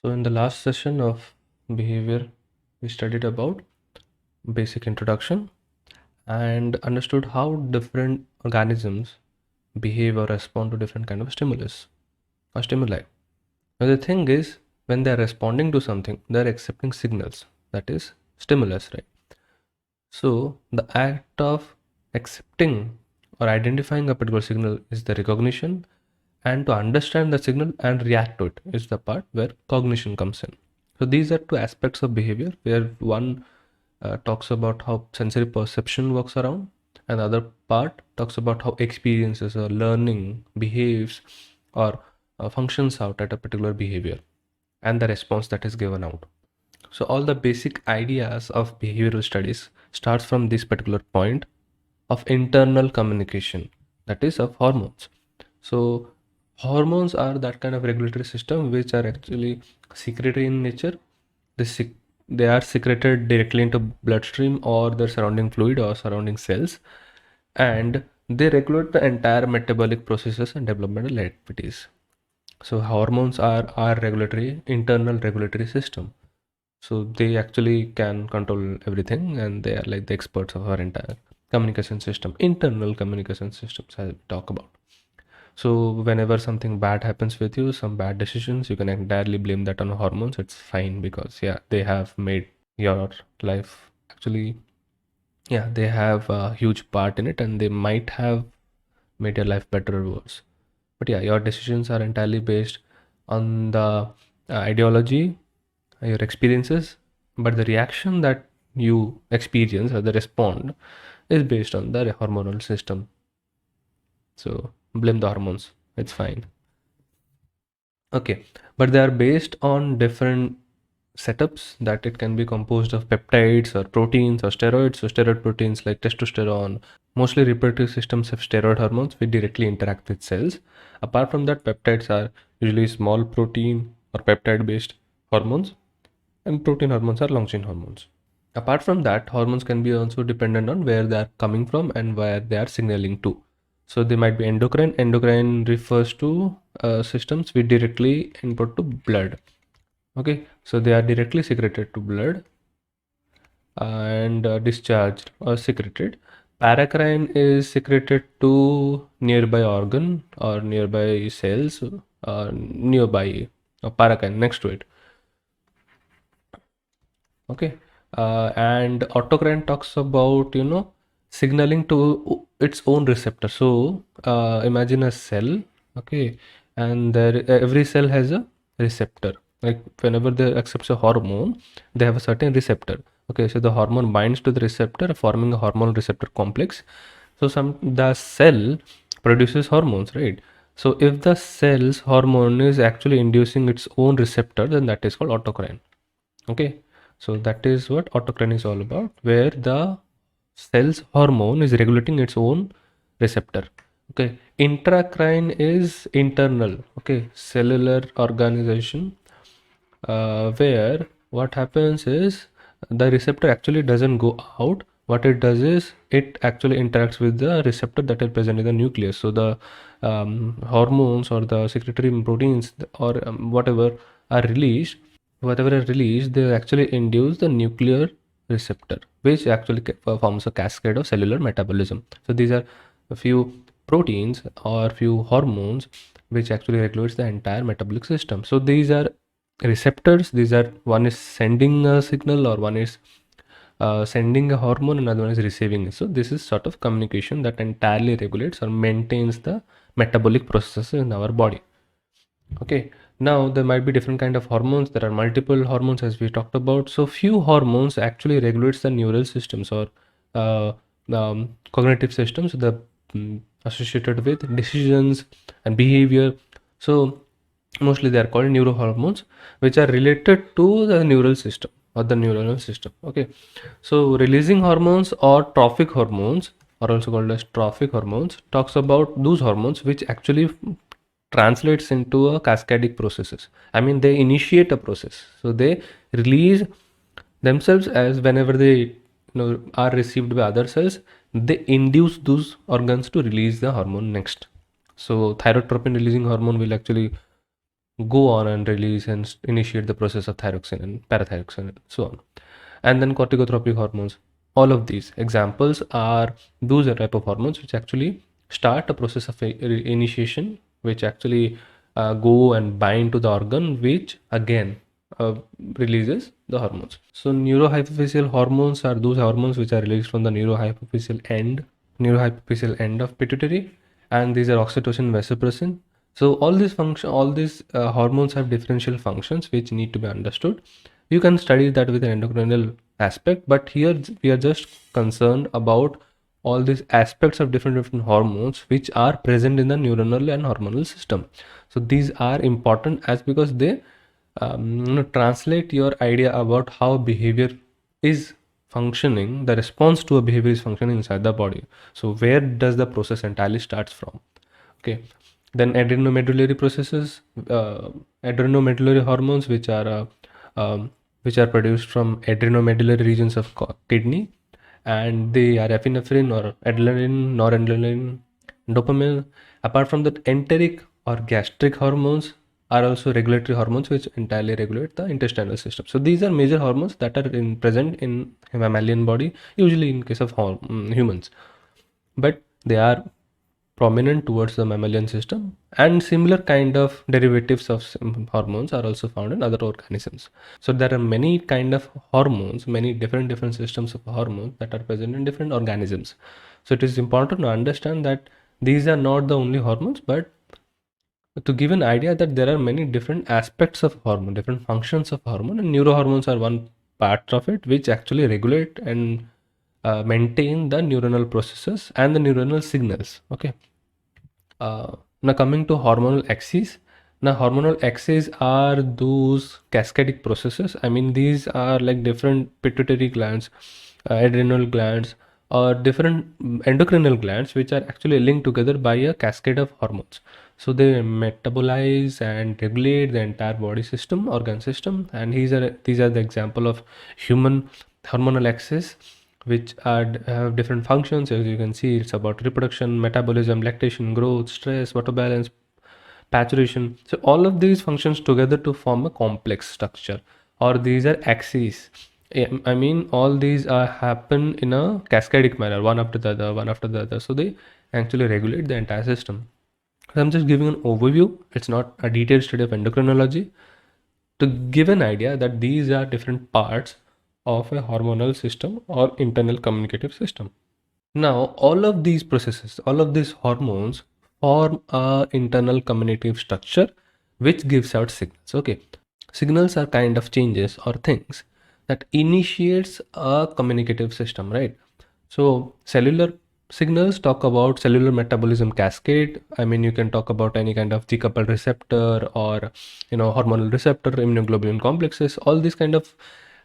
So in the last session of behavior, we studied about basic introduction and understood how different organisms behave or respond to different kind of stimulus or stimuli. Now the thing is, when they're responding to something, they're accepting signals, that is stimulus, right? So the act of accepting or identifying a particular signal is the recognition, and to understand the signal and react to it is the part where cognition comes in. So these are two aspects of behavior where one talks about how sensory perception works around, and the other part talks about how experiences or learning behaves or functions out at a particular behavior and the response that is given out. So all the basic ideas of behavioral studies starts from this particular point of internal communication, that is of hormones. So hormones are that kind of regulatory system which are actually secretory in nature. They are secreted directly into bloodstream or the surrounding fluid or surrounding cells, and they regulate the entire metabolic processes and developmental activities. So hormones are our regulatory internal regulatory system. So they actually can control everything, and they are like the experts of our entire communication system, internal communication systems, as we talk about. So whenever something bad happens with you, some bad decisions, you can entirely blame that on hormones. It's fine because yeah, they have made your life actually, yeah, they have a huge part in it, and they might have made your life better or worse. But yeah, your decisions are entirely based on the ideology, your experiences, but the reaction that you experience or the respond is based on the hormonal system. So blame the hormones, it's fine. Okay, but they are based on different setups that it can be composed of peptides or proteins or steroids. So steroid proteins like testosterone, mostly reproductive systems have steroid hormones which directly interact with cells. Apart from that, peptides are usually small protein or peptide based hormones, and protein hormones are long chain hormones. Apart from that, hormones can be also dependent on where they are coming from and where they are signaling to. So they might be endocrine. Endocrine refers to systems which directly input to blood. Okay, so they are directly secreted to blood and discharged or secreted. Paracrine is secreted to nearby organ or nearby cells, nearby or paracrine next to it. Okay, and autocrine talks about signaling to its own receptor. So imagine a cell, okay, and there every cell has a receptor. Like whenever they accepts a hormone, they have a certain receptor. Okay, so the hormone binds to the receptor, forming a hormonal receptor complex. So the cell produces hormones, right? So if the cell's hormone is actually inducing its own receptor, then that is called autocrine. Okay, so that is what autocrine is all about, where the cell's hormone is regulating its own receptor. Okay, intracrine is internal, okay, cellular organization, where what happens is the receptor actually doesn't go out. What it does is it actually interacts with the receptor that is present in the nucleus. So the hormones or the secretory proteins or whatever are released, they actually induce the nuclear receptor, which actually forms a cascade of cellular metabolism. So these are a few proteins or few hormones which actually regulates the entire metabolic system. So these are receptors. These are, one is sending a signal or one is sending a hormone, another one is receiving it. So this is sort of communication that entirely regulates or maintains the metabolic processes in our body. Okay, now there might be different kind of hormones. There are multiple hormones as we talked about. So few hormones actually regulates the neural systems or cognitive systems associated with decisions and behavior. So mostly they are called neurohormones, which are related to the neural system or the neuronal system. Okay, so releasing hormones or trophic hormones are also called as trophic hormones, talks about those hormones which actually translates into a cascadic processes. I mean, they initiate a process, so they release themselves as whenever they are received by other cells, they induce those organs to release the hormone next. So thyrotropin releasing hormone will actually go on and release and initiate the process of thyroxine and parathyroxine and so on. And then corticotropic hormones. All of these examples are those type of hormones which actually start a process of initiation, which actually go and bind to the organ, which again releases the hormones. So neurohypophyseal hormones are those hormones which are released from the neurohypophyseal end of pituitary, and these are oxytocin, vasopressin. So all these hormones have differential functions which need to be understood. You can study that with an endocrinal aspect, but here we are just concerned about all these aspects of different hormones which are present in the neuronal and hormonal system. So these are important as because they translate your idea about how behavior is functioning, the response to a behavior is functioning inside the body. So where does the process entirely starts from? Okay. Then adrenomedullary processes, adrenomedullary hormones, which are produced from adrenomedullary regions of kidney, and they are epinephrine or adrenaline, noradrenaline, dopamine. Apart from that, enteric or gastric hormones are also regulatory hormones which entirely regulate the intestinal system. So these are major hormones that are present in mammalian body, usually in case of humans, but they are prominent towards the mammalian system, and similar kind of derivatives of hormones are also found in other organisms. So there are many kind of hormones, many different systems of hormones that are present in different organisms. So it is important to understand that these are not the only hormones, but to give an idea that there are many different aspects of hormone, different functions of hormone, and neurohormones are one part of it, which actually regulate and maintain the neuronal processes and the neuronal signals. Okay. Now coming to hormonal axes. Now hormonal axes are those cascadic processes. I mean, these are like different pituitary glands, adrenal glands, or different endocrinal glands which are actually linked together by a cascade of hormones. So they metabolize and regulate the entire body system, organ system, and these are the example of human hormonal axis, which have different functions. As you can see, it's about reproduction, metabolism, lactation, growth, stress, water balance, maturation. So all of these functions together to form a complex structure, or these are axes. I mean, all these happen in a cascadic manner, one after the other, one after the other. So they actually regulate the entire system. So I'm just giving an overview. It's not a detailed study of endocrinology, to give an idea that these are different parts of a hormonal system or internal communicative system. Now, all of these processes, all of these hormones form a internal communicative structure which gives out signals. Okay, signals are kind of changes or things that initiates a communicative system, right? So cellular signals talk about cellular metabolism cascade. I mean, you can talk about any kind of G-coupled receptor or hormonal receptor, immunoglobulin complexes. All these kind of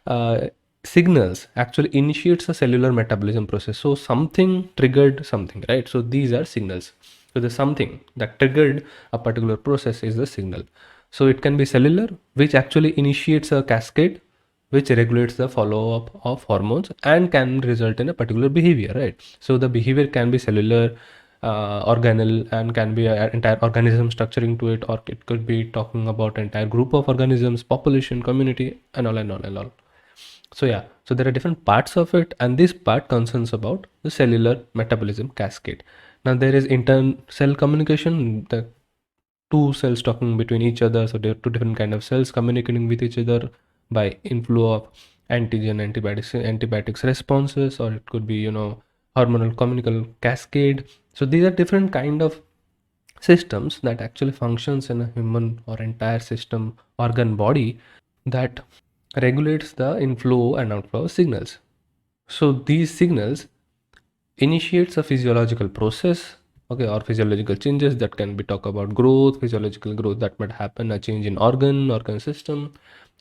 uh, signals actually initiates a cellular metabolism process. So something triggered something, right? So these are signals. So the something that triggered a particular process is the signal. So it can be cellular, which actually initiates a cascade which regulates the follow up of hormones and can result in a particular behavior, right? So the behavior can be cellular, organelle, and can be an entire organism structuring to it, or it could be talking about entire group of organisms, population, community, and all and all and all. So yeah, so there are different parts of it, and this part concerns about the cellular metabolism cascade. Now there is intern cell communication, the two cells talking between each other. So there are two different kind of cells communicating with each other by inflow of antigen antibiotics responses, or it could be hormonal communicable cascade. So these are different kind of systems that actually functions in a human or entire system organ body that regulates the inflow and outflow of signals. So these signals initiates a physiological process, okay, or physiological changes that can be talk about growth, physiological growth that might happen, a change in organ system,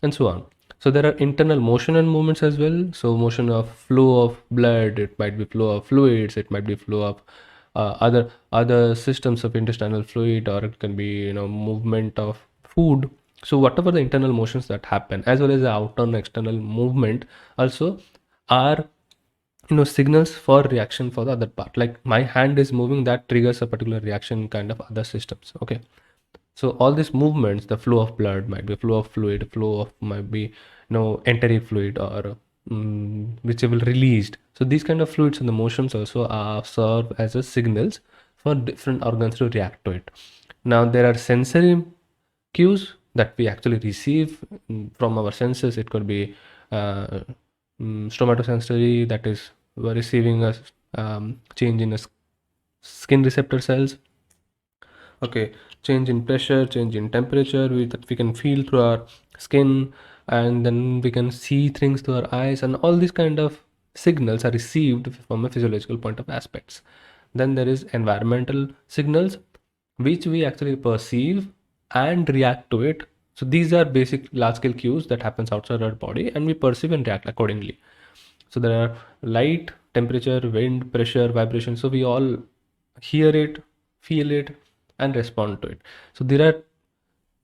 and so on. So there are internal motion and movements as well. So motion of flow of blood, it might be flow of fluids, it might be flow of other systems of intestinal fluid, or it can be movement of food. So whatever the internal motions that happen, as well as the outer and external movement, also are signals for reaction for the other part. Like my hand is moving, that triggers a particular reaction kind of other systems. Okay, So all these movements, the flow of blood might be flow of fluid, flow of might be enteric fluid, or which will released. So these kind of fluids and the motions also serve as a signals for different organs to react to it. Now there are sensory cues that we actually receive from our senses. It could be uh, stomatosensory, that is we're receiving a change in a skin receptor cells. Okay, change in pressure, change in temperature, that we can feel through our skin, and then we can see things through our eyes, and all these kind of signals are received from a physiological point of aspects. Then there is environmental signals, which we actually perceive and react to it. So these are basic large scale cues that happens outside our body, and we perceive and react accordingly. So there are light, temperature, wind, pressure, vibration. So we all hear it, feel it, and respond to it. So there are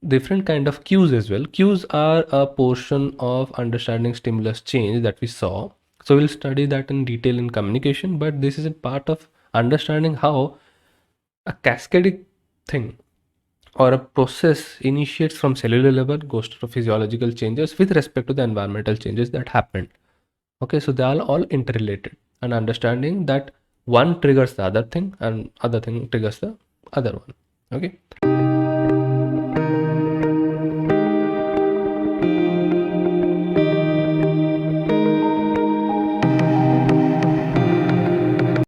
different kind of cues as well. Cues are a portion of understanding stimulus change that we saw. So we'll study that in detail in communication, but this is a part of understanding how a cascading thing or a process initiates from cellular level, goes to physiological changes with respect to the environmental changes that happened. Okay, so they are all interrelated, and understanding that one triggers the other thing and other thing triggers the other one. Okay.